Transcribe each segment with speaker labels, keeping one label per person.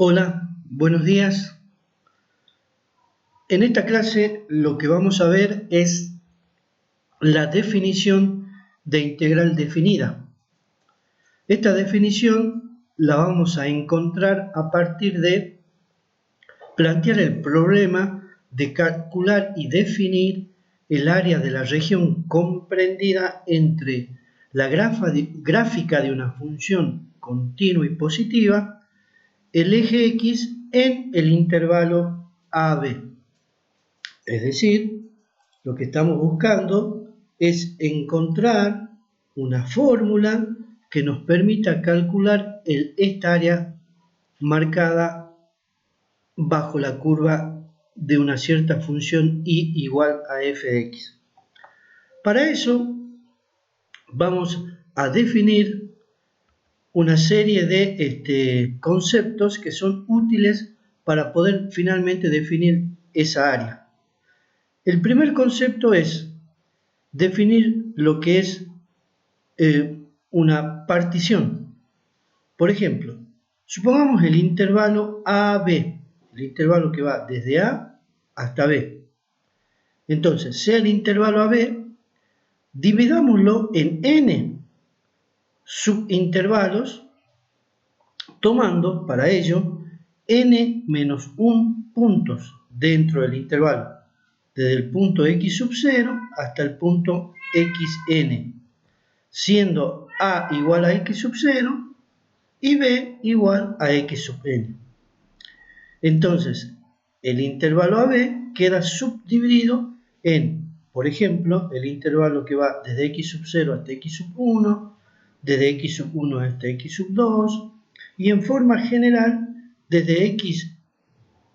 Speaker 1: Hola, buenos días. En esta clase lo que vamos a ver es la definición de integral definida. Esta definición la vamos a encontrar a partir de plantear el problema de calcular y definir el área de la región comprendida entre la gráfica de una función continua y positiva, el eje X en el intervalo AB. Es decir, lo que estamos buscando es encontrar una fórmula que nos permita calcular esta área marcada bajo la curva de una cierta función y igual a f de x. Para eso vamos a definir una serie de conceptos que son útiles para poder finalmente definir esa área. El primer concepto es definir lo que es una partición. Por ejemplo, supongamos el intervalo AB, el intervalo que va desde A hasta B. Entonces, sea el intervalo AB, dividámoslo en n subintervalos, tomando para ello n menos 1 puntos dentro del intervalo, desde el punto x sub 0 hasta el punto xn, siendo a igual a x sub 0 y b igual a x sub n. Entonces, el intervalo AB queda subdividido en, por ejemplo, el intervalo que va desde x sub 0 hasta x sub 1, desde x sub 1 hasta x sub 2, y en forma general desde x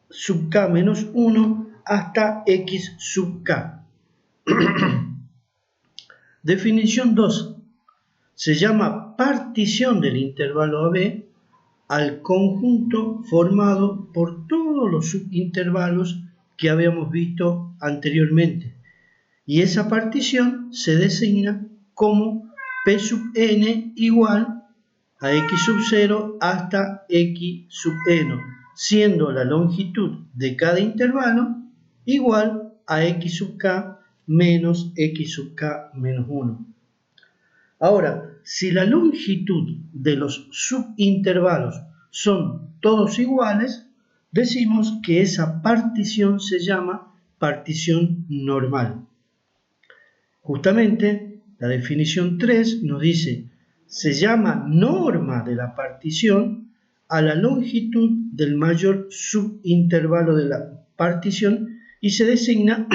Speaker 1: sub k menos 1 hasta x sub k. Definición 2. Se llama partición del intervalo AB al conjunto formado por todos los subintervalos que habíamos visto anteriormente. Y esa partición se designa como P sub n igual a x sub 0 hasta x sub n, siendo la longitud de cada intervalo igual a x sub k menos x sub k menos 1. Ahora, si la longitud de los subintervalos son todos iguales, decimos que esa partición se llama partición normal. Justamente, la definición 3 nos dice: se llama norma de la partición a la longitud del mayor subintervalo de la partición y se designa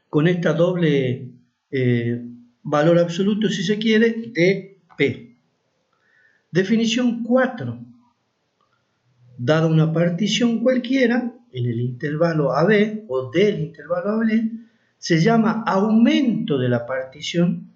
Speaker 1: con esta doble valor absoluto, si se quiere, de P. Definición 4. Dada una partición cualquiera en el intervalo AB o del intervalo AB, se llama aumento de la partición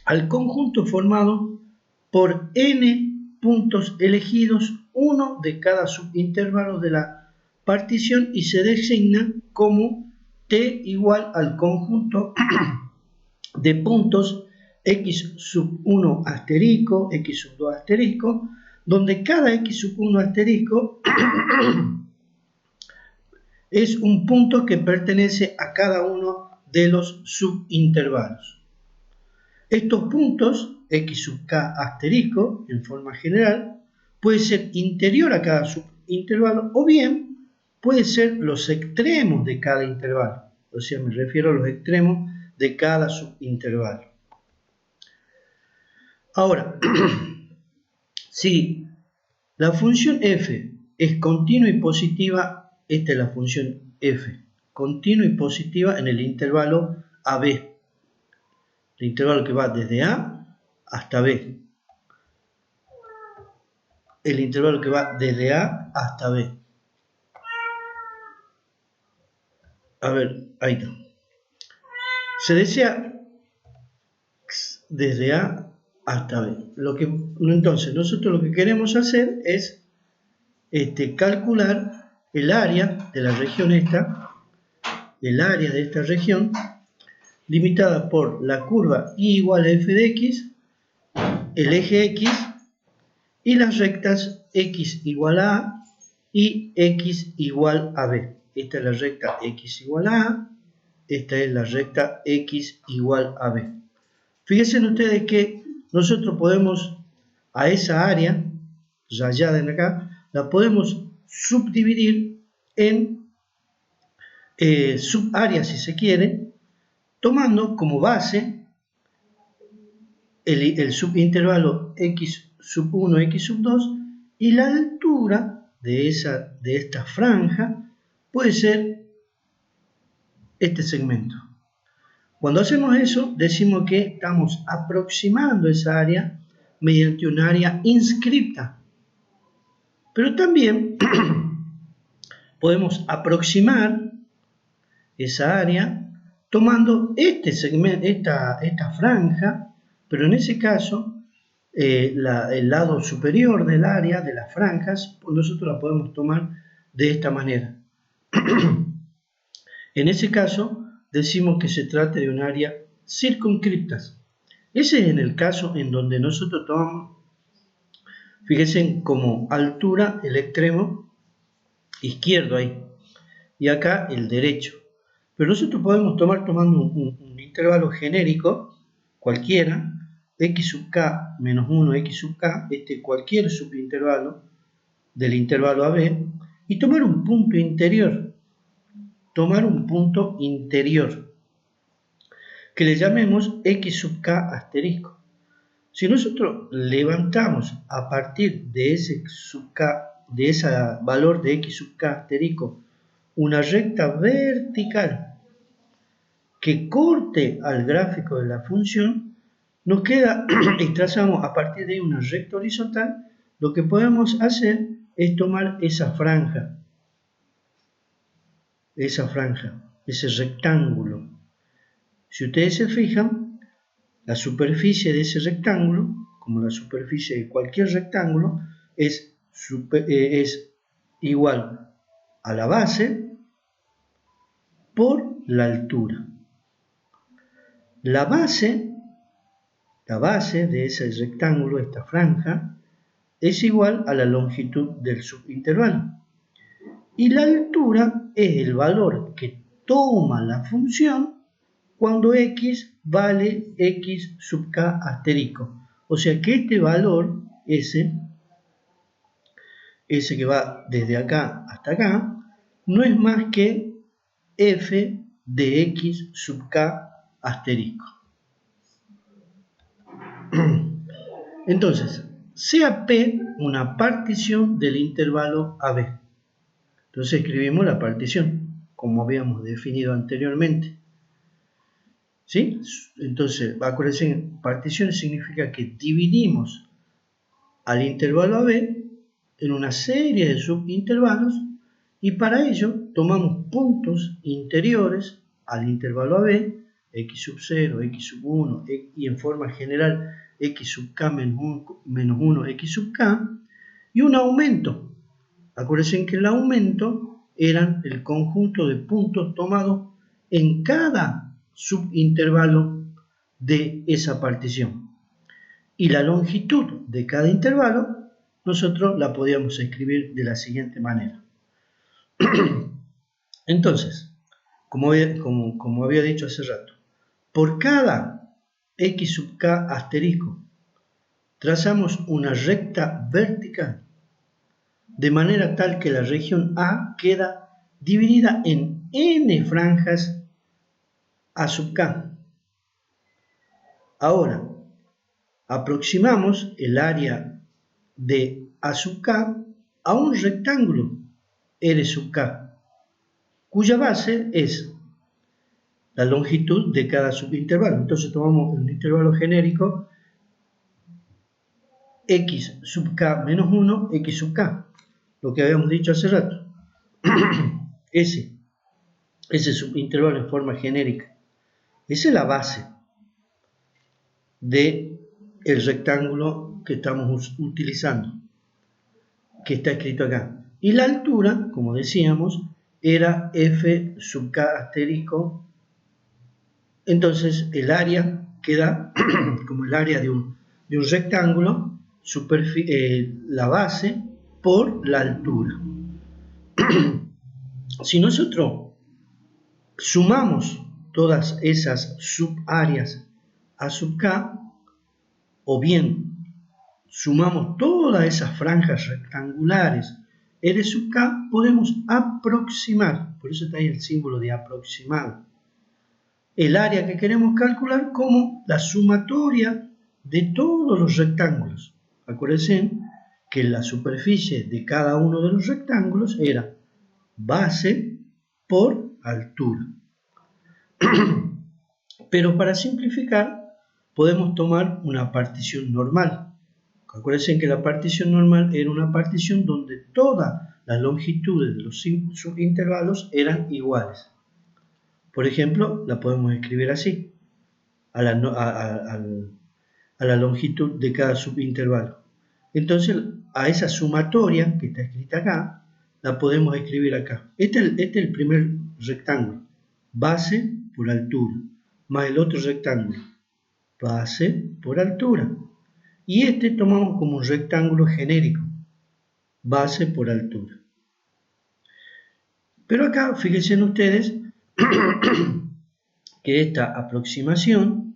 Speaker 1: al conjunto formado por n puntos elegidos, uno de cada subintervalo de la partición, y se designa como T igual al conjunto de puntos x sub 1 asterisco, x sub 2 asterisco, donde cada x sub 1 asterisco es un punto que pertenece a cada uno de los subintervalos. Estos puntos, x sub k asterisco, en forma general, puede ser interior a cada subintervalo o bien puede ser los extremos de cada intervalo. O sea, me refiero a los extremos de cada subintervalo. Ahora, si la función f es continua y positiva, esta es la función f, continua y positiva en el intervalo AB, el intervalo que va desde A hasta B, el intervalo que va desde A hasta B. A ver, ahí está. Se desea desde A hasta B. Entonces, nosotros lo que queremos hacer es calcular el área de la región esta, el área de esta región, limitada por la curva y igual a f de x, el eje x y las rectas x igual a A y x igual a B. Esta es la recta x igual a A, esta es la recta x igual a B. Fíjense ustedes que nosotros podemos a esa área rayada en acá, la podemos subdividir en subáreas si se quiere, tomando como base el subintervalo x sub 1, x sub 2 y la altura de esta franja puede ser este segmento. Cuando hacemos eso, decimos que estamos aproximando esa área mediante un área inscripta. Pero también podemos aproximar esa área tomando este segmento, esta franja, pero en ese caso el lado superior del área de las franjas, pues nosotros la podemos tomar de esta manera. En ese caso decimos que se trata de un área circunscriptas. Ese es en el caso en donde nosotros tomamos, fíjense, como altura el extremo izquierdo ahí y acá el derecho. Pero nosotros podemos tomar tomando un intervalo genérico cualquiera, x sub k menos 1, x sub k, cualquier subintervalo del intervalo AB, y tomar un punto interior, que le llamemos x sub k asterisco. Si nosotros levantamos a partir de ese valor de x sub k asterisco una recta vertical que corte al gráfico de la función, nos queda, y trazamos a partir de una recta horizontal, lo que podemos hacer es tomar esa franja, ese rectángulo. Si ustedes se fijan, la superficie de ese rectángulo, como la superficie de cualquier rectángulo, es igual a la base por la altura. La base de ese rectángulo, esta franja, es igual a la longitud del subintervalo. Y la altura es el valor que toma la función cuando x vale x sub k asterisco. O sea que este valor, ese que va desde acá hasta acá, no es más que f de x sub k asterisco. Entonces, sea P una partición del intervalo AB. Entonces escribimos la partición, como habíamos definido anteriormente. ¿Sí? Entonces, acuérdense, partición significa que dividimos al intervalo AB en una serie de subintervalos y para ello tomamos puntos interiores al intervalo AB, x sub 0, x sub 1 y en forma general x sub k menos 1, x sub k, y un aumento. Acuérdense que el aumento eran el conjunto de puntos tomados en cada subintervalo de esa partición. Y la longitud de cada intervalo nosotros la podíamos escribir de la siguiente manera. Entonces, como había dicho hace rato, por cada x sub k asterisco trazamos una recta vertical de manera tal que la región A queda dividida en n franjas a sub k. Ahora, aproximamos el área de A sub k a un rectángulo R sub k, cuya base es la longitud de cada subintervalo. Entonces tomamos un intervalo genérico x sub k menos 1, x sub k, lo que habíamos dicho hace rato. Ese subintervalo en forma genérica, esa es la base del rectángulo que estamos utilizando, que está escrito acá. Y la altura, como decíamos, era f sub k asterisco. Entonces el área queda como el área de un rectángulo, la base por la altura. Si nosotros sumamos todas esas subáreas a sub k, o bien sumamos todas esas franjas rectangulares R sub k, podemos aproximar, por eso está ahí el símbolo de aproximado, el área que queremos calcular como la sumatoria de todos los rectángulos. Acuérdense que la superficie de cada uno de los rectángulos era base por altura. Pero para simplificar, podemos tomar una partición normal. Acuérdense que la partición normal era una partición donde todas las longitudes de los subintervalos eran iguales. Por ejemplo, la podemos escribir así, a la longitud de cada subintervalo. Entonces, a esa sumatoria que está escrita acá, la podemos escribir acá. Este es el primer rectángulo, base por altura, más el otro rectángulo, base por altura. Y este tomamos como un rectángulo genérico, base por altura. Pero acá, fíjense ustedes que esta aproximación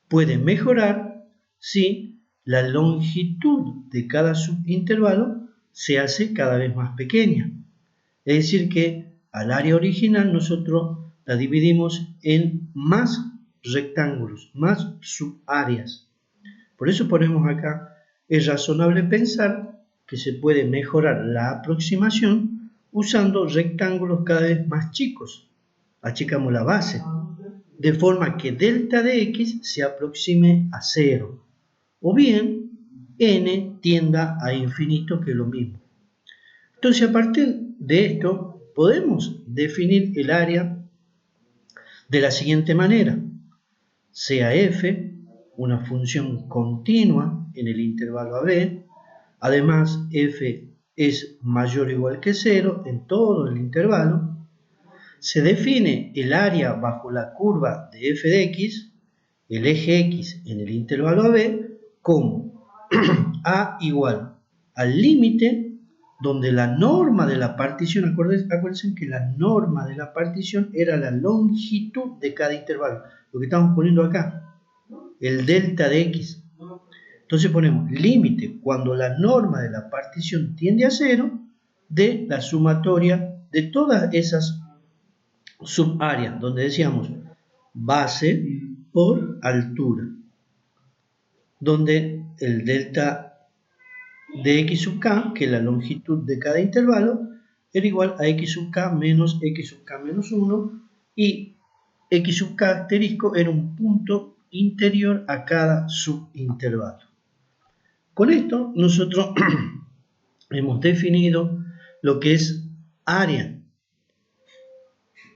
Speaker 1: puede mejorar si la longitud de cada subintervalo se hace cada vez más pequeña. Es decir que al área original nosotros la dividimos en más rectángulos, más subáreas. Por eso ponemos acá, es razonable pensar que se puede mejorar la aproximación usando rectángulos cada vez más chicos. Achicamos la base, de forma que delta de x se aproxime a 0, o bien n tienda a infinito, que es lo mismo. Entonces, a partir de esto, podemos definir el área de la siguiente manera: sea f una función continua en el intervalo AB, además f es mayor o igual que 0 en todo el intervalo. Se define el área bajo la curva de f de x, el eje x en el intervalo AB, como a igual al límite donde la norma de la partición, acuérdense que la norma de la partición era la longitud de cada intervalo, lo que estamos poniendo acá, el delta de x. Entonces ponemos límite cuando la norma de la partición tiende a 0 de la sumatoria de todas esas subáreas, donde decíamos base por altura, donde el delta de x sub k, que es la longitud de cada intervalo, era igual a x sub k menos x sub k menos 1, y x sub k asterisco era un punto interior a cada subintervalo. Con esto nosotros hemos definido lo que es área.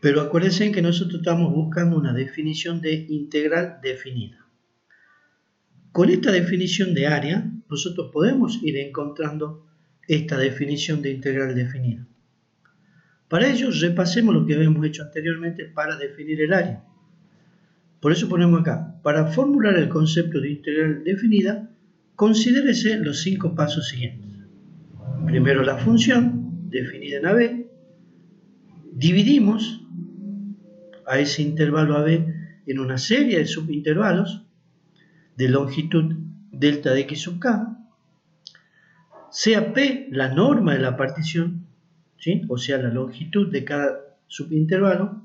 Speaker 1: Pero acuérdense que nosotros estamos buscando una definición de integral definida. Con esta definición de área, nosotros podemos ir encontrando esta definición de integral definida. Para ello, repasemos lo que habíamos hecho anteriormente para definir el área. Por eso ponemos acá: para formular el concepto de integral definida, considérese los 5 pasos siguientes. Primero, la función definida en AB. Dividimos a ese intervalo AB en una serie de subintervalos de longitud delta de x sub k, sea P la norma de la partición, ¿sí? O sea, la longitud de cada subintervalo.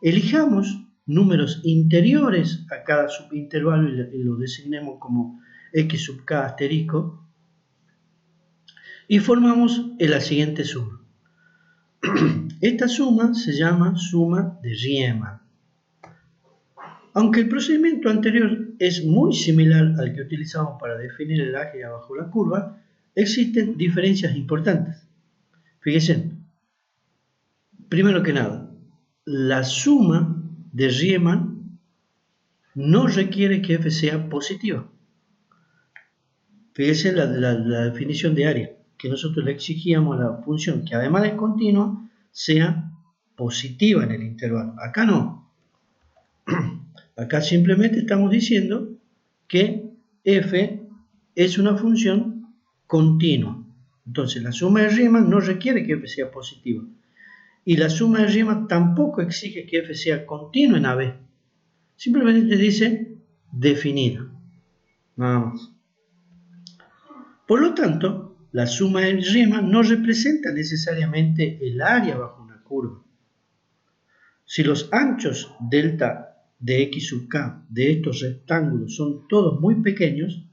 Speaker 1: Elijamos números interiores a cada subintervalo y lo designemos como x sub k asterisco, y formamos la siguiente suma. Esta suma se llama suma de Riemann. Aunque el procedimiento anterior es muy similar al que utilizamos para definir el área bajo la curva, existen diferencias importantes. Fíjense, primero que nada, la suma de Riemann no requiere que f sea positiva. Fíjense la definición de área, que nosotros le exigíamos a la función que además de continua sea positiva en el intervalo. Acá no. Acá simplemente estamos diciendo que f es una función continua. Entonces la suma de Riemann no requiere que f sea positiva. Y la suma de Riemann tampoco exige que f sea continua en AB. Simplemente dice definida. Nada más. Por lo tanto, la suma de Riemann no representa necesariamente el área bajo una curva. Si los anchos delta de x sub k de estos rectángulos son todos muy pequeños,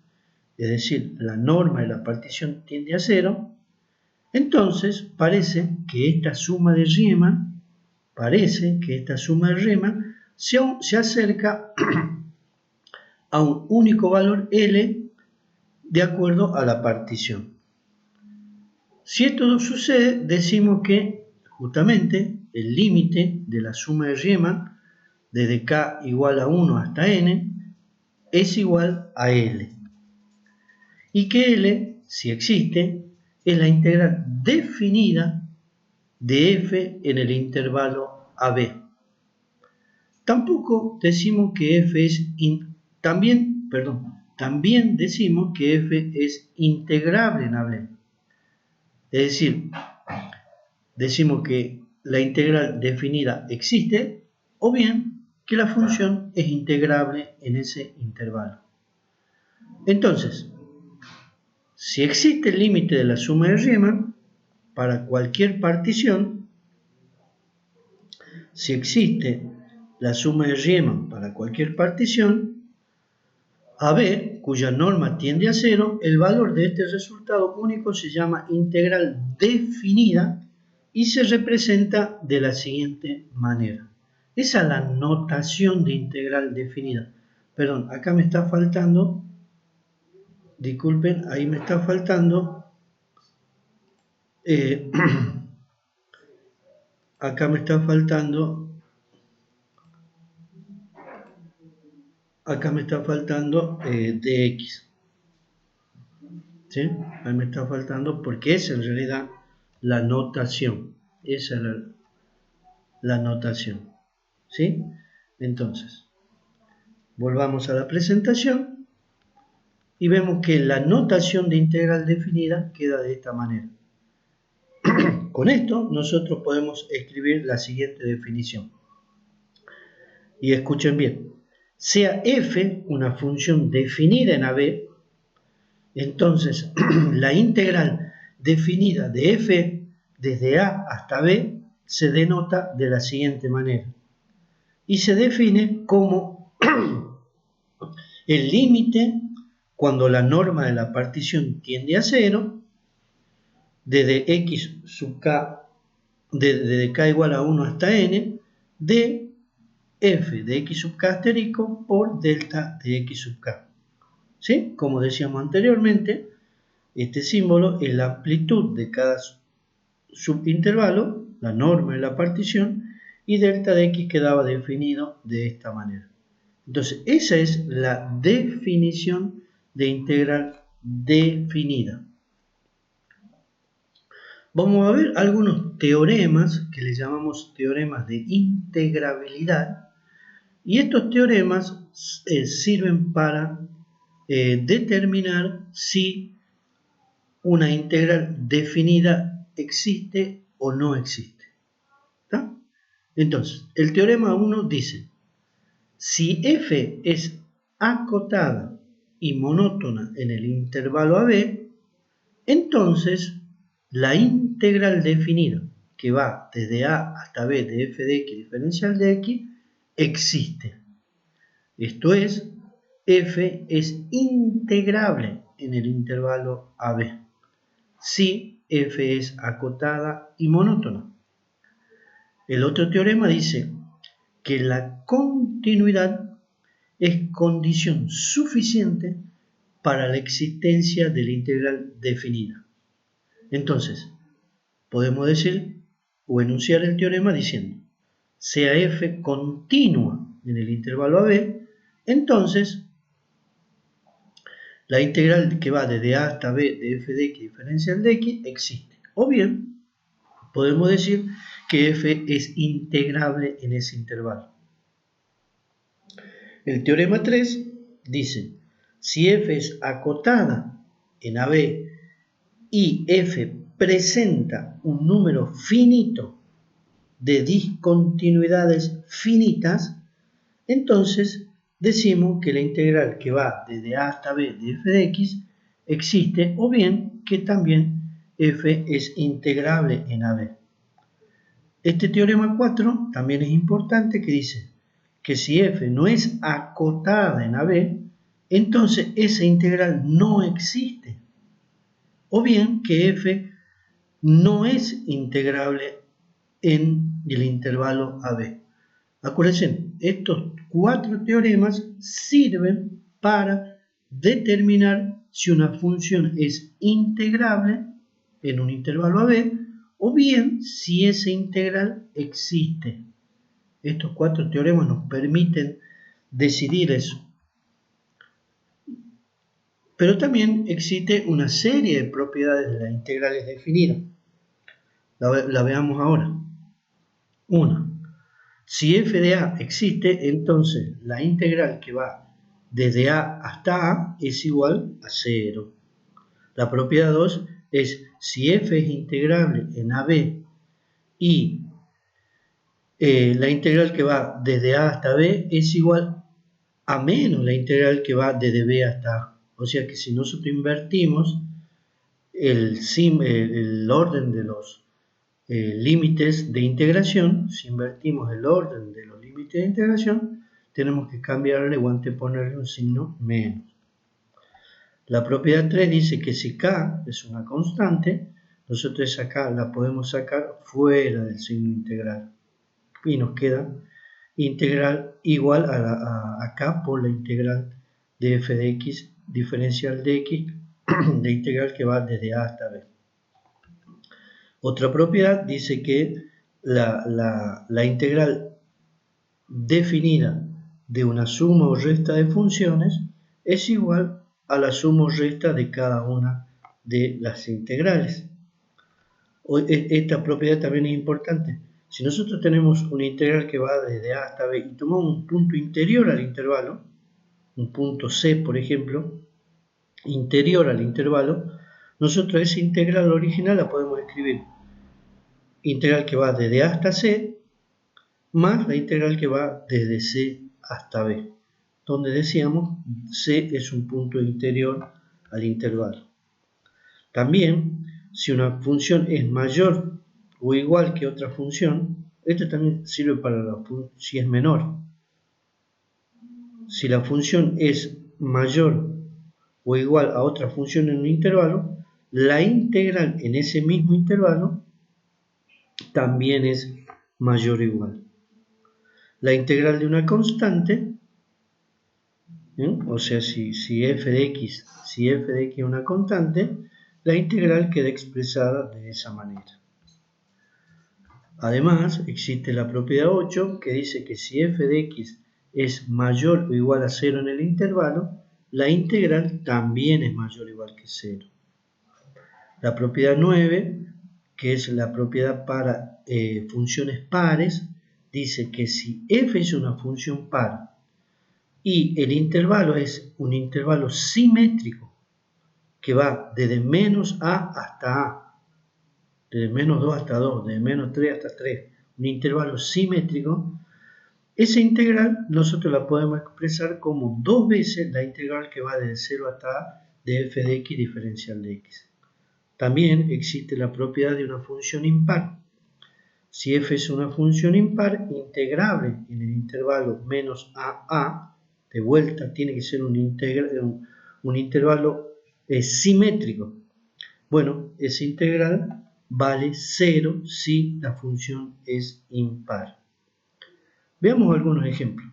Speaker 1: es decir, la norma de la partición tiende a 0, entonces parece que esta suma de Riemann se acerca a un único valor L de acuerdo a la partición. Si esto sucede, decimos que justamente el límite de la suma de Riemann desde k igual a 1 hasta n es igual a L. Y que L, si existe, es la integral definida de f en el intervalo AB. Tampoco decimos que f es también decimos que f es integrable en AB. Es decir, decimos que la integral definida existe o bien que la función es integrable en ese intervalo. Entonces, si existe el límite de la suma de Riemann para cualquier partición, AB, cuya norma tiende a 0, el valor de este resultado único se llama integral definida y se representa de la siguiente manera. Esa es la notación de integral definida. Perdón, acá me está faltando, disculpen, ahí me está faltando, acá me está faltando dx. ¿Sí? Ahí me está faltando porque es en realidad la notación. Esa es la notación. ¿Sí? Entonces, volvamos a la presentación y vemos que la notación de integral definida queda de esta manera. Con esto nosotros podemos escribir la siguiente definición. Y escuchen bien. Sea f una función definida en AB, entonces la integral definida de f desde A hasta B se denota de la siguiente manera. Y se define como el límite cuando la norma de la partición tiende a 0, desde x sub k, desde k igual a 1 hasta n, de f de x sub k asterisco por delta de x sub k. ¿Sí? Como decíamos anteriormente, este símbolo es la amplitud de cada subintervalo, la norma de la partición, y delta de x quedaba definido de esta manera. Entonces, esa es la definición de integral definida. Vamos a ver algunos teoremas que le llamamos teoremas de integrabilidad, y estos teoremas sirven para determinar si una integral definida existe o no existe. ¿Está? Entonces, el teorema 1 dice: si f es acotada y monótona en el intervalo AB, entonces la integral definida que va desde A hasta B de f de x diferencial de x existe. Esto es, f es integrable en el intervalo AB si f es acotada y monótona. El otro teorema dice que la continuidad es condición suficiente para la existencia de la integral definida. Entonces, podemos decir o enunciar el teorema diciendo: sea f continua en el intervalo AB, entonces la integral que va desde A hasta B de f de x diferencial de x existe. O bien, podemos decir que f es integrable en ese intervalo. El teorema 3 dice: si f es acotada en AB y f presenta un número finito de discontinuidades finitas, entonces decimos que la integral que va desde a hasta b de f de x existe, o bien que también f es integrable en AB. Este teorema 4 también es importante, que dice que si f no es acotada en AB, entonces esa integral no existe, o bien que f no es integrable en el intervalo AB. Acuérdense, estos 4 teoremas sirven para determinar si una función es integrable en un intervalo AB o bien si esa integral existe. Estos 4 teoremas nos permiten decidir eso. Pero también existe una serie de propiedades de las integrales definidas. La veamos ahora. 1. Si f de a existe, entonces la integral que va desde a hasta a es igual a 0. La propiedad 2 es si f es integrable en AB y la integral que va desde a hasta b es igual a menos la integral que va desde b hasta a. O sea que si nosotros invertimos el orden de los límites de integración, si invertimos el orden de los límites de integración, tenemos que cambiarle o anteponerle un signo menos. La propiedad 3 dice que si k es una constante, nosotros acá la podemos sacar fuera del signo integral y nos queda integral igual a k por la integral de f de x diferencial de x de integral que va desde a hasta b. Otra propiedad dice que la integral definida de una suma o resta de funciones es igual a la suma o resta de cada una de las integrales. Esta propiedad también es importante. Si nosotros tenemos una integral que va desde a hasta b y tomamos un punto interior al intervalo, un punto c por ejemplo, interior al intervalo, nosotros esa integral original la podemos escribir integral que va desde a hasta c más la integral que va desde c hasta b, donde decíamos c es un punto interior al intervalo. También, si una función es mayor o igual que otra función, esto también sirve para si es menor. Si la función es mayor o igual a otra función en un intervalo, la integral en ese mismo intervalo también es mayor o igual. La integral de una constante, o sea, si f de x es una constante, la integral queda expresada de esa manera. Además, existe la propiedad 8 que dice que si f de x es mayor o igual a 0 en el intervalo, la integral también es mayor o igual que 0. La propiedad 9, que es la propiedad para funciones pares, dice que si f es una función par y el intervalo es un intervalo simétrico que va desde menos a hasta a, desde menos 2 hasta 2, desde menos 3 hasta 3, un intervalo simétrico, esa integral nosotros la podemos expresar como 2 veces la integral que va desde 0 hasta a de f de x diferencial de x. También existe la propiedad de una función impar. Si f es una función impar integrable en el intervalo menos a, de vuelta tiene que ser un intervalo simétrico. Bueno, esa integral vale 0 si la función es impar. Veamos algunos ejemplos.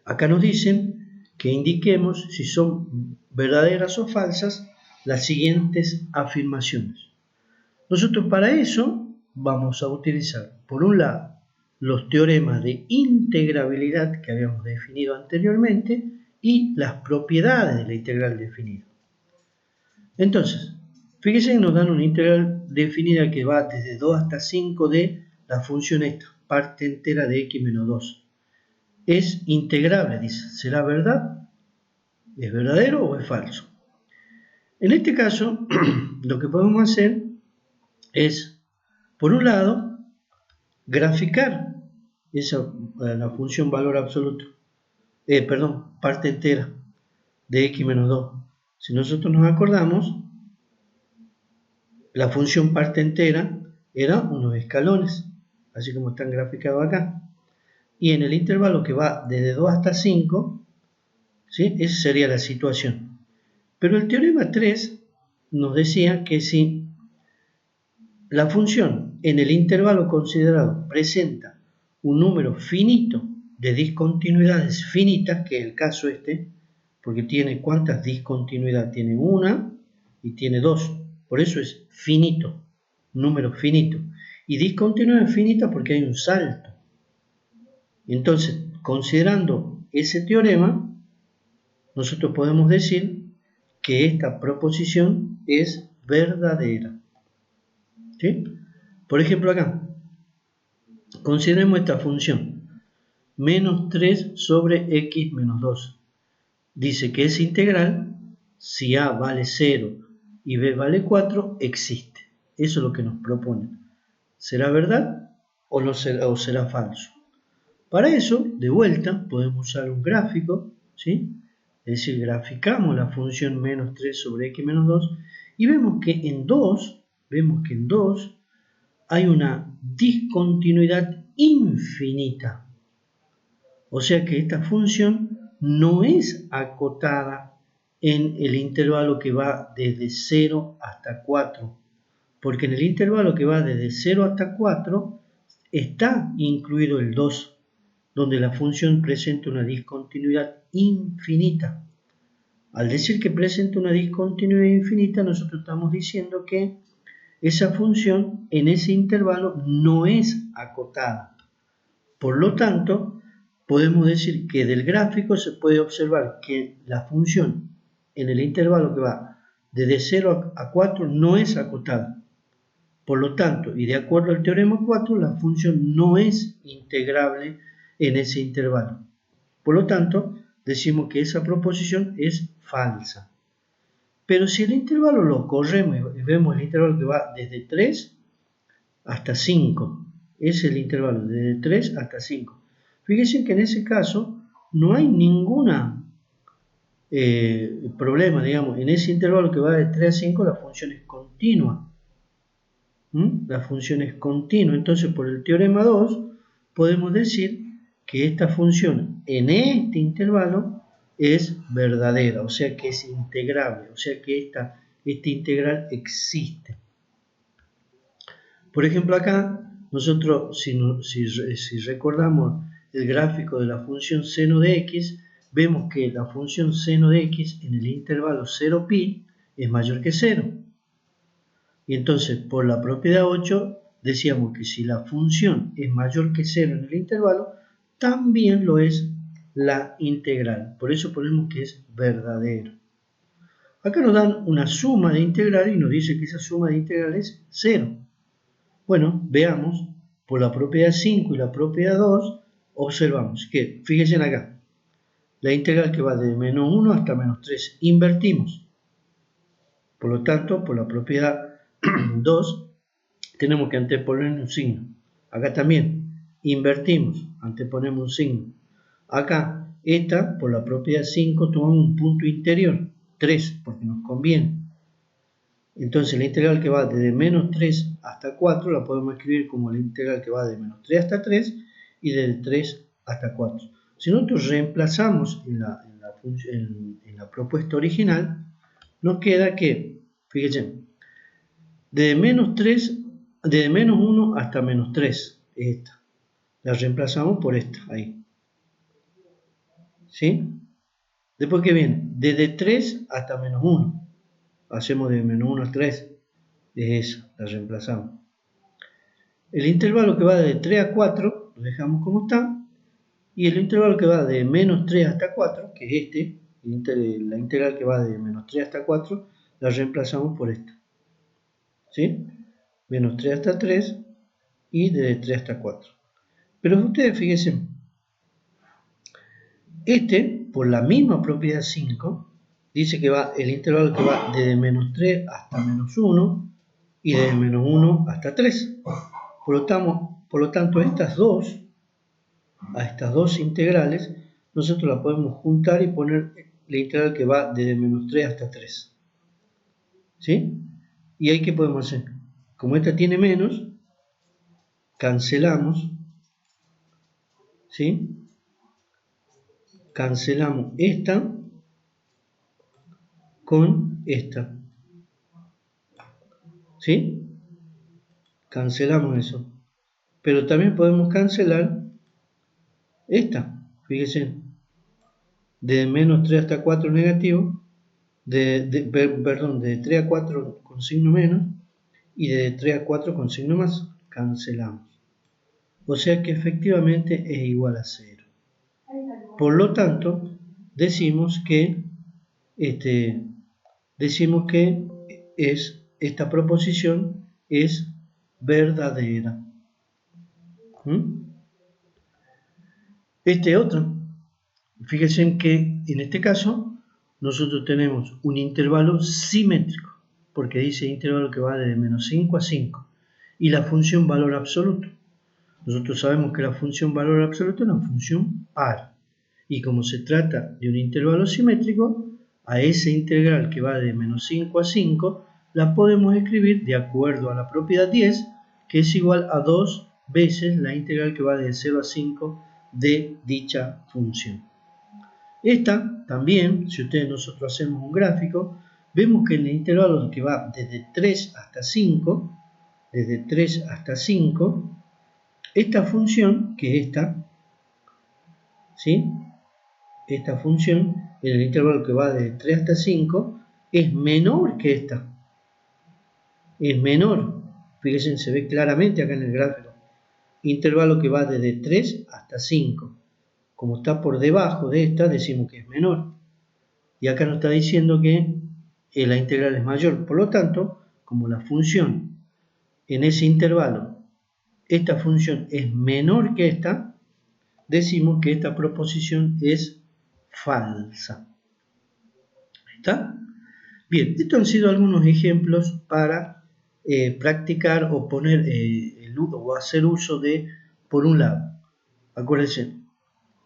Speaker 1: Acá nos dicen que indiquemos si son verdaderas o falsas las siguientes afirmaciones. Nosotros para eso vamos a utilizar, por un lado, los teoremas de integrabilidad que habíamos definido anteriormente y las propiedades de la integral definida. Entonces, fíjense que nos dan una integral definida que va desde 2 hasta 5 de la función esta, parte entera de x menos 2. Es integrable, dice. ¿Será verdad? ¿Es verdadero o es falso? En este caso, lo que podemos hacer es, por un lado, graficar la función valor absoluto, parte entera de x menos 2. Si nosotros nos acordamos, la función parte entera era unos escalones, así como están graficados acá. Y en el intervalo que va desde 2 hasta 5, ¿sí? Esa sería la situación. Pero el teorema 3 nos decía que si la función en el intervalo considerado presenta un número finito de discontinuidades finitas, que es el caso este, porque tiene ¿cuántas discontinuidades? Tiene una y tiene dos, por eso es finito, número finito. Y discontinuidad finita porque hay un salto. Entonces, considerando ese teorema, nosotros podemos decir que esta proposición es verdadera. ¿Sí? Por ejemplo, acá, consideremos esta función, menos 3 sobre x menos 2. Dice que es integral si a vale 0 y b vale 4, existe. Eso es lo que nos propone. ¿Será verdad o será falso? Para eso, de vuelta, podemos usar un gráfico, ¿sí? Es decir, graficamos la función menos 3 sobre x menos 2 y vemos que en 2 hay una discontinuidad infinita. O sea que esta función no es acotada en el intervalo que va desde 0 hasta 4, porque en el intervalo que va desde 0 hasta 4 está incluido el 2, donde la función presenta una discontinuidad infinita. Al decir que presenta una discontinuidad infinita, nosotros estamos diciendo que esa función en ese intervalo no es acotada. Por lo tanto, podemos decir que del gráfico se puede observar que la función en el intervalo que va desde 0 a 4 no es acotada. Por lo tanto, y de acuerdo al teorema 4, la función no es integrable en ese intervalo. Por lo tanto, decimos que esa proposición es falsa. Pero si el intervalo lo corremos y vemos el intervalo que va desde 3 hasta 5, es el intervalo desde 3 hasta 5. Fíjense que en ese caso no hay ningún problema, digamos, en ese intervalo que va de 3 a 5 la función es continua. La función es continua, entonces por el teorema 2 podemos decir que esta función en este intervalo es verdadera, o sea que es integrable, o sea que esta integral existe. Por ejemplo acá, nosotros si recordamos el gráfico de la función seno de x, vemos que la función seno de x en el intervalo 0pi es mayor que 0. Y entonces, por la propiedad 8, decíamos que si la función es mayor que 0 en el intervalo, también lo es la integral. Por eso ponemos que es verdadero. Acá nos dan una suma de integrales y nos dice que esa suma de integrales es 0. Bueno, veamos, por la propiedad 5 y la propiedad 2, observamos que, fíjense acá, la integral que va de menos 1 hasta menos 3, invertimos. Por lo tanto, por la propiedad 2, tenemos que anteponer un signo. Acá también, invertimos, anteponemos un signo. Acá, esta, por la propiedad 5, tomamos un punto interior, 3, porque nos conviene. Entonces, la integral que va desde menos 3 hasta 4 la podemos escribir como la integral que va de menos 3 hasta 3 y de 3 hasta 4. Si nosotros reemplazamos en la propuesta original, nos queda que, fíjense, desde menos 1 hasta menos 3 es esta. La reemplazamos por esta, ahí. ¿Sí? Después que viene, desde 3 hasta menos 1. Hacemos de menos 1 a 3. Es eso, la reemplazamos. El intervalo que va de 3 a 4 lo dejamos como está. Y el intervalo que va de menos 3 hasta 4, que es este, la integral que va de menos 3 hasta 4, la reemplazamos por esta. ¿Sí? Menos 3 hasta 3 y de 3 hasta 4. Pero ustedes fíjense, por la misma propiedad 5, dice que va el intervalo que va desde menos 3 hasta menos 1 y desde menos 1 hasta 3. Por lo tanto, a estas dos integrales, nosotros las podemos juntar y poner la integral que va desde menos 3 hasta 3. ¿Sí? ¿Y ahí qué podemos hacer? Como esta tiene menos, cancelamos, ¿sí? Cancelamos esta con esta, ¿sí? Cancelamos eso. Pero también podemos cancelar esta, fíjense, de menos 3 hasta 4 negativo, perdón, de 3 a 4 con signo menos y de 3 a 4 con signo más, cancelamos. O sea que efectivamente es igual a 0. Por lo tanto, decimos que esta proposición es verdadera. Este otro, fíjense que en este caso nosotros tenemos un intervalo simétrico, porque dice intervalo que va desde menos 5 a 5 y la función valor absoluto. Nosotros sabemos que la función valor absoluto es una función par y como se trata de un intervalo simétrico, a ese integral que va de menos 5 a 5 la podemos escribir de acuerdo a la propiedad 10, que es igual a 2 veces la integral que va de 0 a 5 de dicha función. Esta también, si nosotros hacemos un gráfico, vemos que en el intervalo que va desde 3 hasta 5, esta función, que es esta, ¿sí? Esta función, en el intervalo que va de 3 hasta 5, es menor que esta. Es menor. Fíjense, se ve claramente acá en el gráfico. Intervalo que va desde 3 hasta 5. Como está por debajo de esta, decimos que es menor. Y acá nos está diciendo que la integral es mayor. Por lo tanto, como la función en ese intervalo, esta función es menor que esta, decimos que esta proposición es falsa. ¿Está? Bien, estos han sido algunos ejemplos para practicar o poner o hacer uso de, por un lado, acuérdense,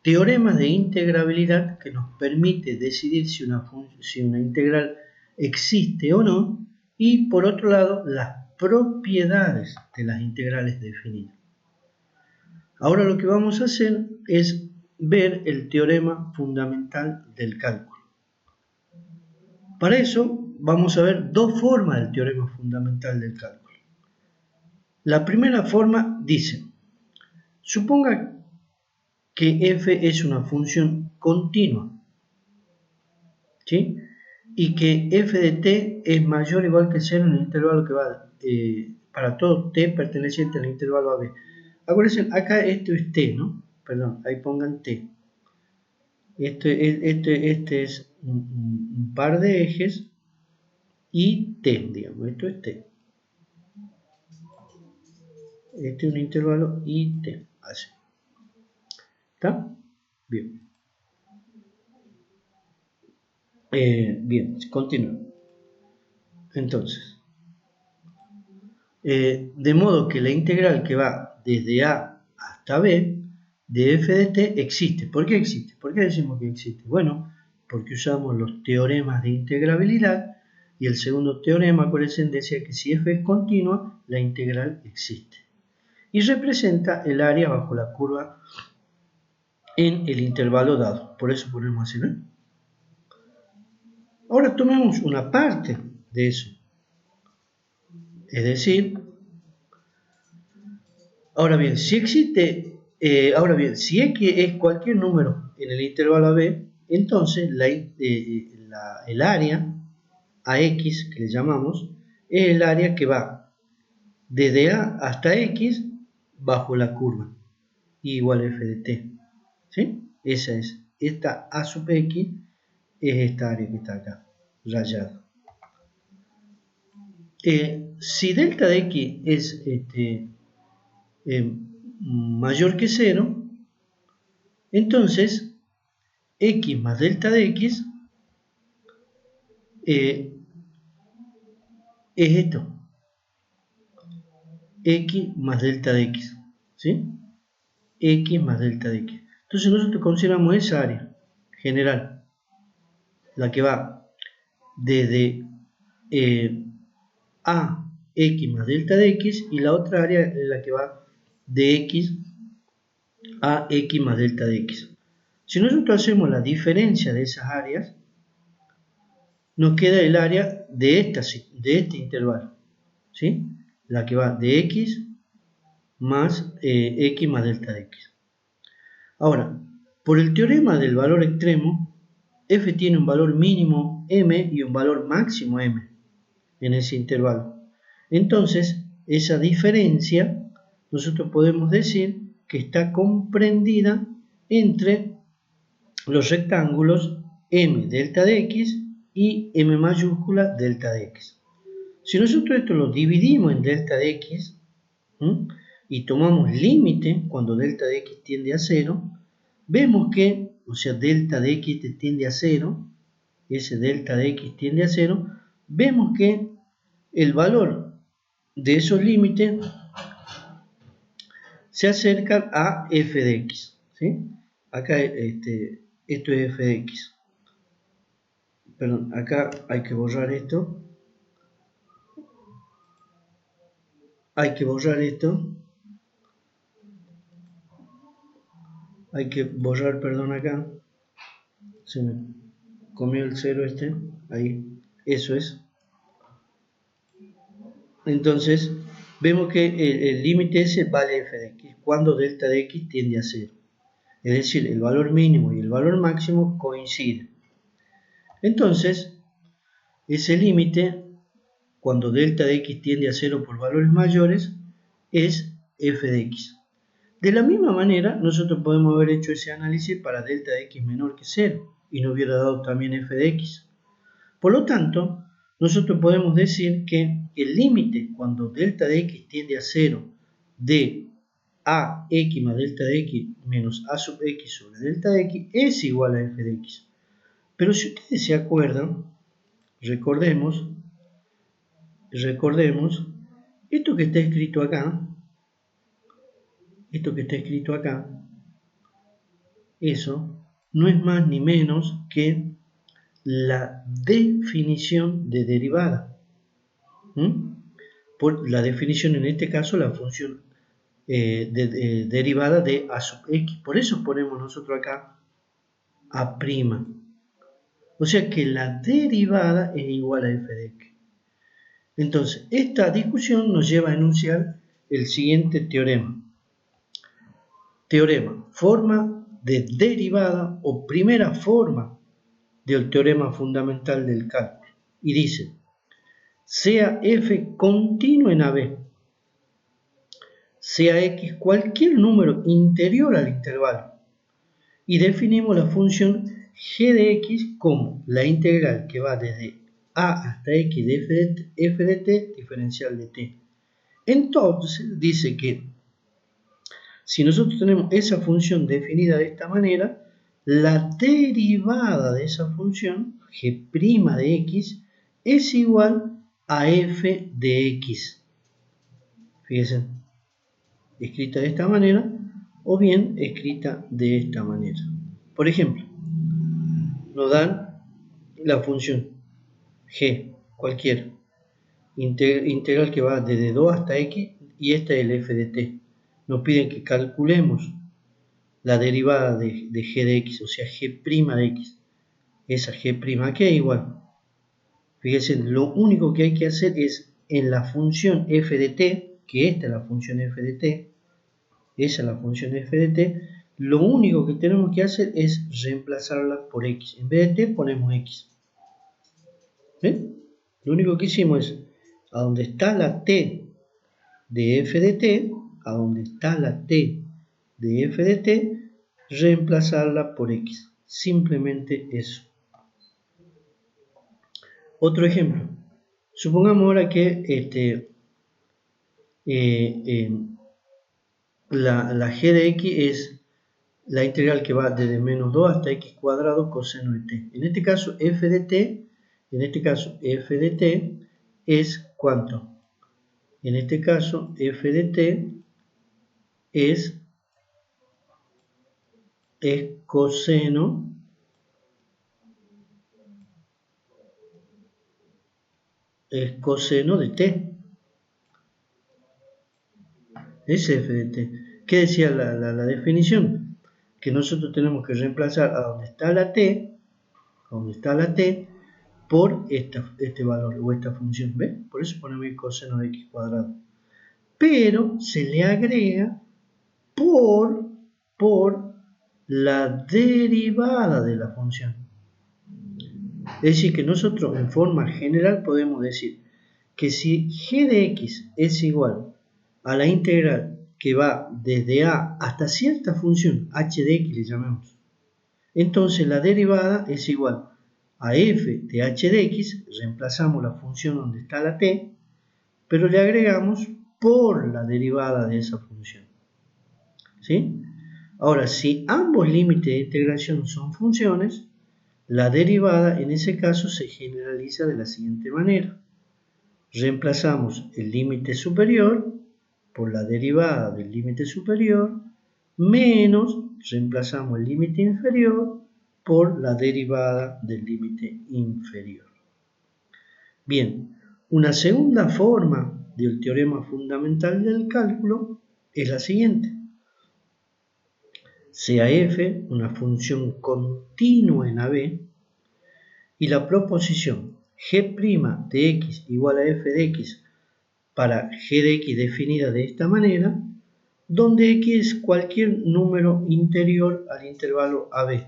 Speaker 1: teoremas de integrabilidad que nos permite decidir si una integral existe o no, y por otro lado, las propiedades de las integrales definidas. Ahora lo que vamos a hacer es ver el teorema fundamental del cálculo. Para eso vamos a ver dos formas del teorema fundamental del cálculo. La primera forma dice, suponga que f es una función continua, ¿sí? Y que f de t es mayor o igual que 0 en el intervalo que va para todo t perteneciente al intervalo AB. Acuérdense, acá esto es t, ¿no? Perdón, ahí pongan t. Este es un par de ejes y t, digamos, esto es t. Este es un intervalo y t, así. ¿Está? Bien. Bien, continúo. Entonces, de modo que la integral que va desde a hasta b de f de t existe. ¿Por qué existe? ¿Por qué decimos que existe? Bueno, porque usamos los teoremas de integrabilidad y el segundo teorema, acuérdense, decía que si f es continua, la integral existe. Y representa el área bajo la curva en el intervalo dado. Por eso ponemos así, ¿no? Ahora tomemos una parte de eso. Es decir, si x es cualquier número en el intervalo AB, entonces el área AX, que le llamamos, es el área que va desde A hasta X bajo la curva, igual a f de t. ¿Sí? Esa es. Esta A sub X es esta área que está acá, rayada. Si delta de X es mayor que 0, entonces x más delta de x es esto, x más delta de x, ¿sí? X más delta de x. Entonces nosotros consideramos esa área general, la que va desde a x más delta de x, y la otra área es la que va de x a x más delta de x. Si nosotros hacemos la diferencia de esas áreas, nos queda el área de este intervalo, ¿sí? La que va de x más x más delta de x. Ahora, por el teorema del valor extremo, f tiene un valor mínimo m y un valor máximo m en ese intervalo. Entonces, esa diferencia nosotros podemos decir que está comprendida entre los rectángulos m delta de x y m mayúscula delta de x. Si nosotros esto lo dividimos en delta de x, y tomamos límite cuando delta de x tiende a 0, vemos que, o sea, delta de x tiende a 0, ese delta de x tiende a 0, vemos que el valor de esos límites se acerca a f de x, ¿sí? Acá esto es f de x. Perdón, acá hay que borrar esto. Hay que borrar esto. Hay que borrar, perdón, acá. Se me comió el 0 ahí. Eso es. Entonces, vemos que el límite ese vale f de x cuando delta de x tiende a 0. Es decir, el valor mínimo y el valor máximo coinciden. Entonces, ese límite, cuando delta de x tiende a 0 por valores mayores, es f de x. De la misma manera, nosotros podemos haber hecho ese análisis para delta de x menor que 0 y nos hubiera dado también f de x. Por lo tanto, nosotros podemos decir que el límite cuando delta de x tiende a 0 de a x más delta de x menos a sub x sobre delta de x es igual a f de x. Pero si ustedes se acuerdan, recordemos, esto que está escrito acá, eso no es más ni menos que la definición de derivada. Por la definición, en este caso, la función derivada de a sub x. Por eso ponemos nosotros acá a'. O sea que la derivada es igual a f de x. Entonces, esta discusión nos lleva a enunciar el siguiente teorema. Teorema, forma de derivada o primera forma del teorema fundamental del cálculo. Y dice, sea f continuo en AB, sea x cualquier número interior al intervalo, y definimos la función g de x como la integral que va desde a hasta x de f de t diferencial de t. Entonces dice que si nosotros tenemos esa función definida de esta manera, la derivada de esa función, g' de x, es igual a f de x. Fíjense, escrita de esta manera o bien escrita de esta manera. Por ejemplo, nos dan la función g, cualquiera, integral que va desde 2 hasta x, y esta es el f de t. Nos piden que calculemos la derivada de g de x, o sea, g' de x. Esa g' aquí es igual. Fíjense, lo único que hay que hacer es en la función f de t, que esta es la función f de t, esa es la función f de t, lo único que tenemos que hacer es reemplazarla por x. En vez de t ponemos x. ¿Ven? Lo único que hicimos es, a donde está la t de f de t, a donde está la t de f de t, reemplazarla por x. Simplemente eso. Otro ejemplo. Supongamos ahora que la g de x es la integral que va desde menos 2 hasta x cuadrado coseno de t. En este caso, f de t en este caso f de t es ¿cuánto? En este caso f de t es coseno de t. Es f de t. ¿Qué decía la definición? Que nosotros tenemos que reemplazar a donde está la t, por este valor o esta función. ¿Ves? Por eso ponemos el coseno de x cuadrado. Pero se le agrega por la derivada de la función. Es decir, que nosotros en forma general podemos decir que si g de x es igual a la integral que va desde a hasta cierta función, h de x le llamamos, entonces la derivada es igual a f de h de x, reemplazamos la función donde está la t, pero le agregamos por la derivada de esa función. ¿Sí? Ahora, si ambos límites de integración son funciones, la derivada en ese caso se generaliza de la siguiente manera. Reemplazamos el límite superior por la derivada del límite superior, menos reemplazamos el límite inferior por la derivada del límite inferior. Bien, una segunda forma del teorema fundamental del cálculo es la siguiente. Sea f una función continua en AB y la proposición g' de x igual a f de x para g de x definida de esta manera, donde x es cualquier número interior al intervalo AB.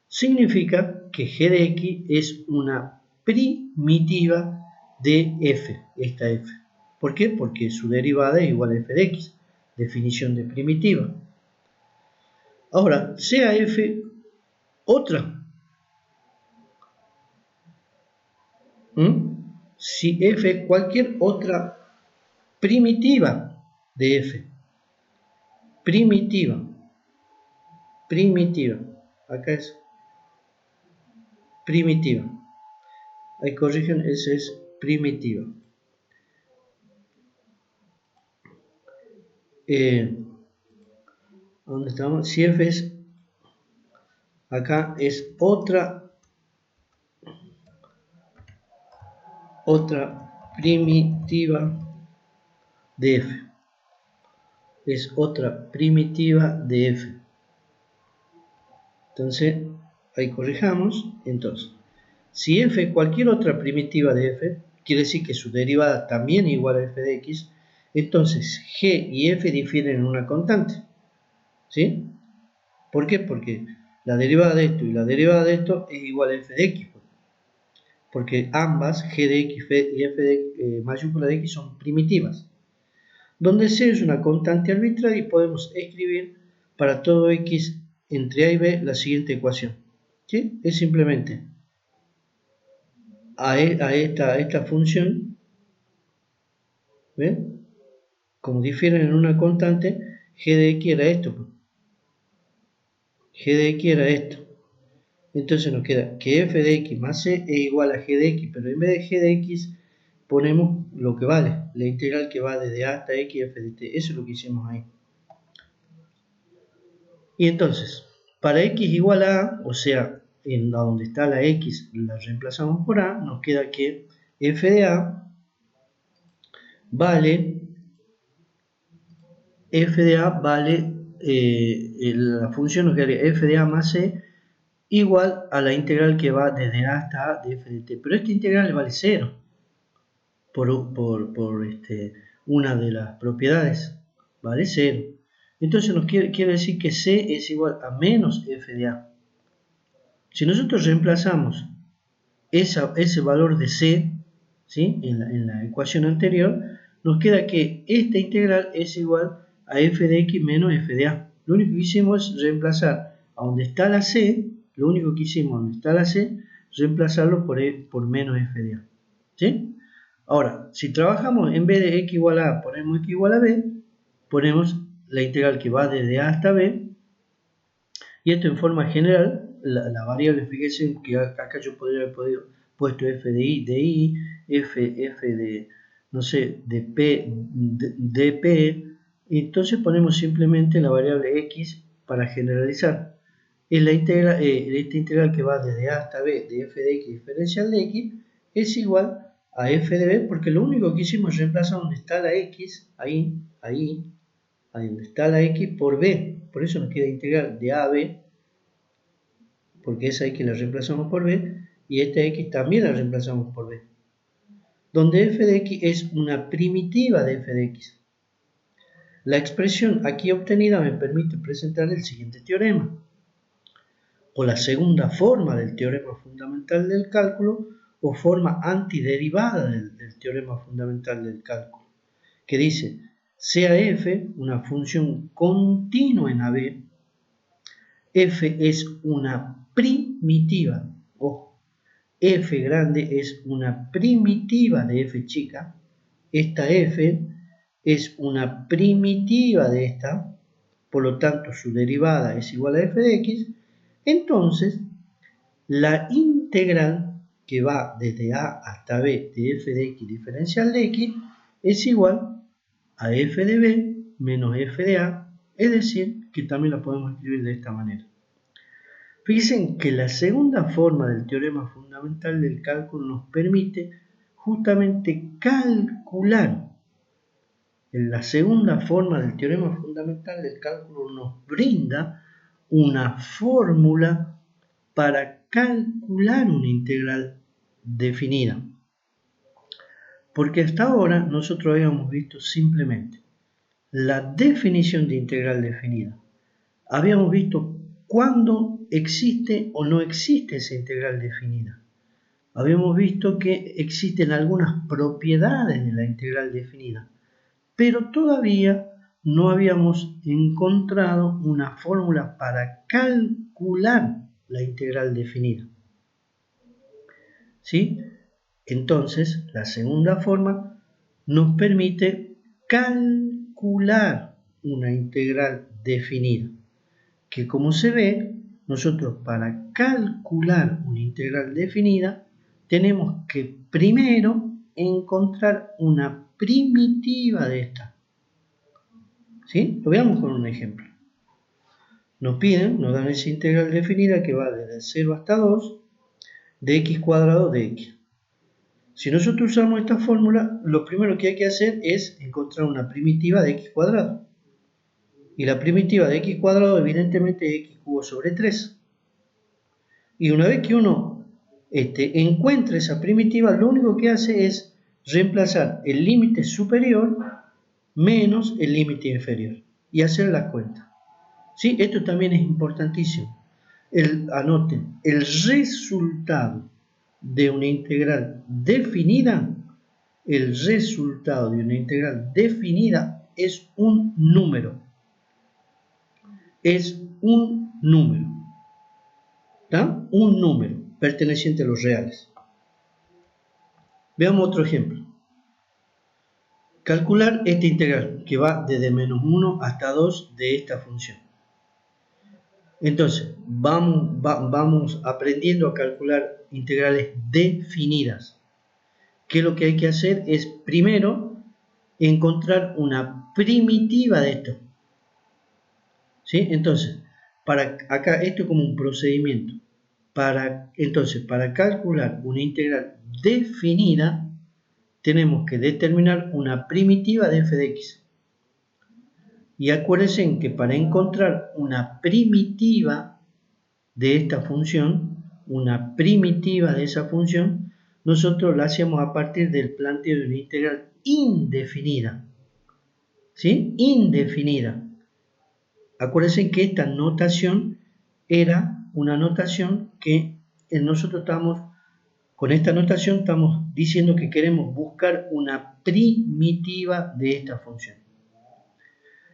Speaker 1: Significa que g de x es una primitiva de f, esta f. ¿Por qué? Porque su derivada es igual a f de x, definición de primitiva. Ahora, sea f otra. Si f es cualquier otra primitiva de f. Primitiva. Acá es primitiva. Ahí corrigen, esa es primitiva. ¿Dónde estamos? Si f es, acá es otra primitiva de f. Es otra primitiva de f. Entonces, ahí corrijamos. Entonces, si f es cualquier otra primitiva de f, quiere decir que su derivada también es igual a f de x, entonces g y f difieren en una constante. ¿Sí? ¿Por qué? Porque la derivada de esto y la derivada de esto es igual a f de x. Porque ambas, g de x y f de mayúscula de x, son primitivas. Donde c es una constante arbitraria y podemos escribir para todo x entre a y b la siguiente ecuación. ¿Sí? Es simplemente a esta función, ¿ven? Como difieren en una constante, g de x era esto. G de x era esto. Entonces nos queda que f de x más c es igual a g de x, pero en vez de g de x ponemos lo que vale, la integral que va desde a hasta x f de t. Eso es lo que hicimos ahí. Y entonces, para x igual a a, o sea, en donde está la x la reemplazamos por a, nos queda que f de a vale, la función nos quedaría f de a más c igual a la integral que va desde a hasta a de f de t. Pero esta integral vale 0 por una de las propiedades, vale 0. Entonces nos quiere decir que c es igual a menos f de a. Si nosotros reemplazamos ese valor de c, ¿sí? en la ecuación anterior, nos queda que esta integral es igual a f de x menos f de a. Lo único que hicimos es reemplazar a donde está la c, reemplazarlo por menos f de a. ¿Sí? Ahora, si trabajamos en vez de x igual a a, ponemos x igual a b, ponemos la integral que va desde a hasta b, y esto en forma general, la variable, fíjense que acá yo podría haber puesto f de i, f de, no sé, de p, de p, y entonces ponemos simplemente la variable x para generalizar. Es la integral, esta integral que va desde a hasta b de f de x diferencial de x es igual a f de b, porque lo único que hicimos es reemplazar donde está la x, ahí donde está la x por b, por eso nos queda integral de a a b, porque esa x la reemplazamos por b, y esta x también la reemplazamos por b, donde f de x es una primitiva de f de x. La expresión aquí obtenida me permite presentar el siguiente teorema, o la segunda forma del teorema fundamental del cálculo, o forma antiderivada del teorema fundamental del cálculo, que dice, sea f una función continua en AB, f es una primitiva, ojo, f grande es una primitiva de f chica, esta f es una primitiva de esta, por lo tanto su derivada es igual a f de x, entonces la integral que va desde a hasta b de f de x diferencial de x es igual a f de b menos f de a, es decir, que también la podemos escribir de esta manera. Fíjense que la segunda forma del teorema fundamental del cálculo nos permite justamente calcular. En la segunda forma del teorema fundamental del cálculo nos brinda una fórmula para calcular una integral definida. Porque hasta ahora nosotros habíamos visto simplemente la definición de integral definida. Habíamos visto cuándo existe o no existe esa integral definida. Habíamos visto que existen algunas propiedades de la integral definida, pero todavía no habíamos encontrado una fórmula para calcular la integral definida. ¿Sí? Entonces, la segunda forma nos permite calcular una integral definida, que como se ve, nosotros para calcular una integral definida tenemos que primero encontrar una primitiva de esta. ¿Sí? Lo veamos con un ejemplo. Nos dan esa integral definida que va desde 0 hasta 2 de x cuadrado de x. Si nosotros usamos esta fórmula, lo primero que hay que hacer es encontrar una primitiva de x cuadrado. Y la primitiva de x cuadrado evidentemente es x cubo sobre 3. Y una vez que uno encuentra esa primitiva, lo único que hace es reemplazar el límite superior menos el límite inferior y hacer la cuenta. ¿Sí? Esto también es importantísimo. Anoten, el resultado de una integral definida, es un número. Es un número. ¿Está? Un número perteneciente a los reales. Veamos otro ejemplo. Calcular esta integral que va desde menos 1 hasta 2 de esta función. Entonces, vamos aprendiendo a calcular integrales definidas. ¿Qué es lo que hay que hacer? Es primero encontrar una primitiva de esto. ¿Sí? Entonces, acá esto es como un procedimiento. Entonces, para calcular una integral definida, tenemos que determinar una primitiva de f de x. Y acuérdense que para encontrar una primitiva de esta función, una primitiva de esa función, nosotros la hacemos a partir del planteo de una integral indefinida. ¿Sí? Indefinida. Acuérdense que esta notación era una notación que nosotros con esta notación estamos diciendo que queremos buscar una primitiva de esta función.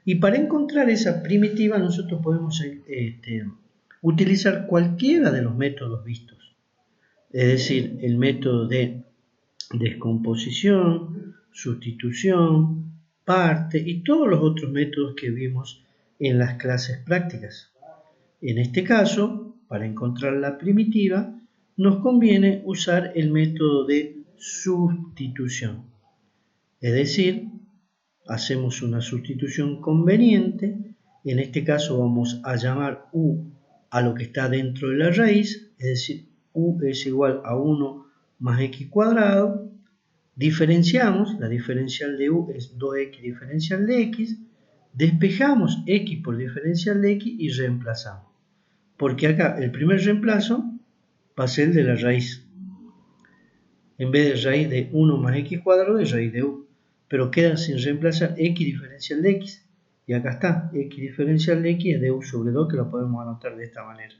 Speaker 1: Y para encontrar esa primitiva nosotros podemos utilizar cualquiera de los métodos vistos. Es decir, el método de descomposición, sustitución, parte y todos los otros métodos que vimos en las clases prácticas. En este caso, para encontrar la primitiva, nos conviene usar el método de sustitución. Es decir, hacemos una sustitución conveniente. En este caso vamos a llamar u a lo que está dentro de la raíz, es decir, u es igual a 1 más x cuadrado. Diferenciamos, la diferencial de u es 2x diferencial de x. Despejamos x por diferencial de x y reemplazamos. Porque acá el primer reemplazo va a ser el de la raíz. En vez de raíz de 1 más x cuadrado, es raíz de u. Pero queda sin reemplazar x diferencial de x. Y acá está, x diferencial de x es de u sobre 2, que lo podemos anotar de esta manera.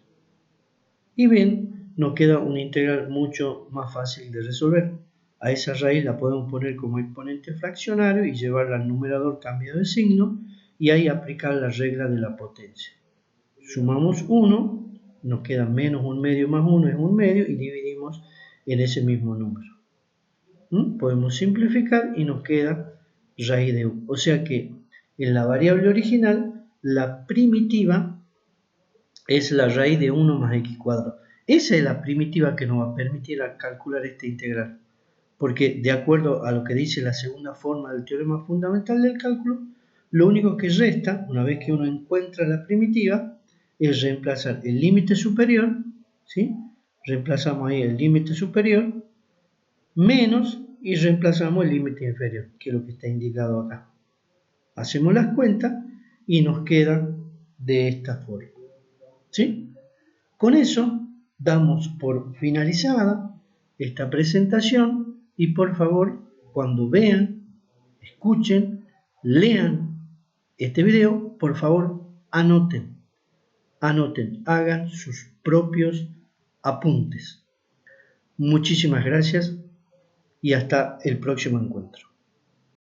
Speaker 1: Y bien, nos queda una integral mucho más fácil de resolver. A esa raíz la podemos poner como exponente fraccionario y llevarla al numerador cambiado de signo y ahí aplicar la regla de la potencia. Sumamos 1, nos queda menos 1 medio más 1 es 1 medio y dividimos en ese mismo número. Podemos simplificar y nos queda raíz de u. O sea que en la variable original la primitiva es la raíz de 1 más x cuadrado. Esa es la primitiva que nos va a permitir calcular esta integral. Porque de acuerdo a lo que dice la segunda forma del teorema fundamental del cálculo, lo único que resta, una vez que uno encuentra la primitiva, es reemplazar el límite superior, ¿sí? Reemplazamos ahí el límite superior, menos, y reemplazamos el límite inferior, que es lo que está indicado acá. Hacemos las cuentas y nos queda de esta forma, ¿sí? Con eso damos por finalizada esta presentación y por favor, cuando vean, escuchen, lean este video, por favor anoten, hagan sus propios apuntes. Muchísimas gracias y hasta el próximo encuentro.